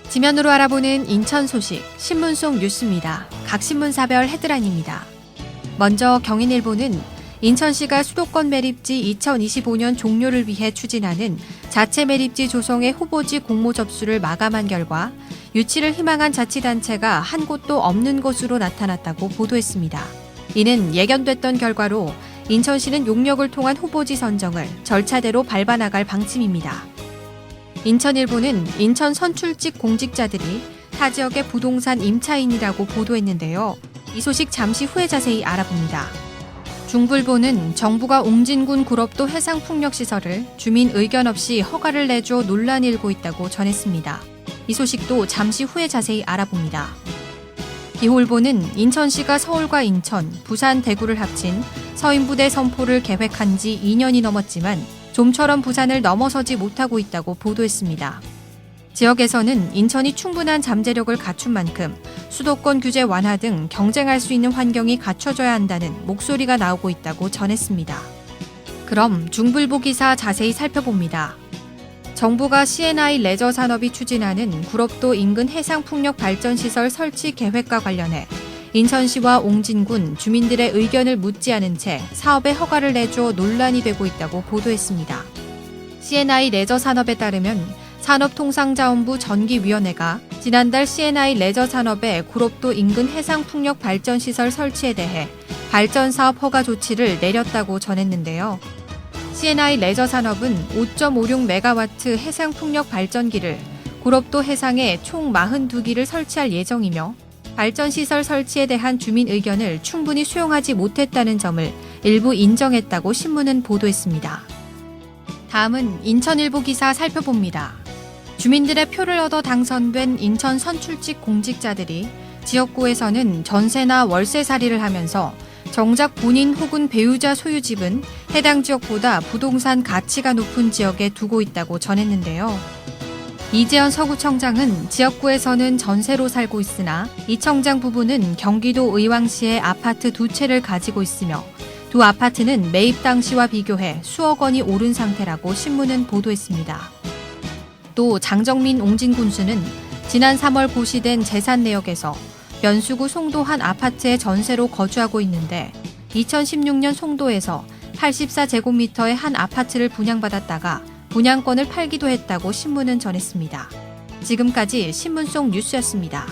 지면으로 알아보는 인천 소식, 신문 속 뉴스입니다. 각 신문사별 헤드라인입니다. 먼저 경인일보는 인천시가 수도권 매립지 2025년 종료를 위해 추진하는 자체 매립지 조성의 후보지 공모 접수를 마감한 결과 유치를 희망한 자치단체가 한 곳도 없는 것으로 나타났다고 보도했습니다. 이는 예견됐던 결과로 인천시는 용역을 통한 후보지 선정을 절차대로 밟아나갈 방침입니다. 인천일보는 인천 선출직 공직자들이 타 지역의 부동산 임차인이라고 보도했는데요. 이 소식 잠시 후에 자세히 알아봅니다. 중불보는 정부가 옹진군 구럽도 해상풍력시설을 주민 의견 없이 허가를 내줘 논란이 일고 있다고 전했습니다. 이 소식도 잠시 후에 자세히 알아봅니다. 기홀보는 인천시가 서울과 인천, 부산, 대구를 합친 서인부대 선포를 계획한 지 2년이 넘었지만 좀처럼 부산을 넘어서지 못하고 있다고 보도했습니다. 지역에서는 인천이 충분한 잠재력을 갖춘 만큼 수도권 규제 완화 등 경쟁할 수 있는 환경이 갖춰져야 한다는 목소리가 나오고 있다고 전했습니다. 그럼 중불보 기사 자세히 살펴봅니다. 정부가 C&I 레저 산업이 추진하는 구럽도 인근 해상풍력 발전시설 설치 계획과 관련해 인천시와 옹진군 주민들의 의견을 묻지 않은 채 사업에 허가를 내줘 논란이 되고 있다고 보도했습니다. C&I 레저 산업에 따르면 산업통상자원부 전기위원회가 지난달 C&I 레저 산업의 구럽도 인근 해상풍력 발전시설 설치에 대해 발전사업 허가 조치를 내렸다고 전했는데요. C&I 레저 산업은 5.56메가와트 해상풍력 발전기를 구럽도 해상에 총 42기를 설치할 예정이며 발전시설 설치에 대한 주민 의견을 충분히 수용하지 못했다는 점을 일부 인정했다고 신문은 보도했습니다. 다음은 인천일보 기사 살펴봅니다. 주민들의 표를 얻어 당선된 인천 선출직 공직자들이 지역구에서는 전세나 월세살이를 하면서 정작 본인 혹은 배우자 소유 집은 해당 지역보다 부동산 가치가 높은 지역에 두고 있다고 전했는데요. 이재현 서구청장은 지역구에서는 전세로 살고 있으나 이 청장 부부는 경기도 의왕시에 아파트 2채를 가지고 있으며 두 아파트는 매입 당시와 비교해 수억 원이 오른 상태라고 신문은 보도했습니다. 또 장정민 옹진군수는 지난 3월 고시된 재산 내역에서 연수구 송도 한 아파트에 전세로 거주하고 있는데 2016년 송도에서 84제곱미터의 한 아파트를 분양받았다가 분양권을 팔기도 했다고 신문은 전했습니다. 지금까지 신문 속 뉴스였습니다.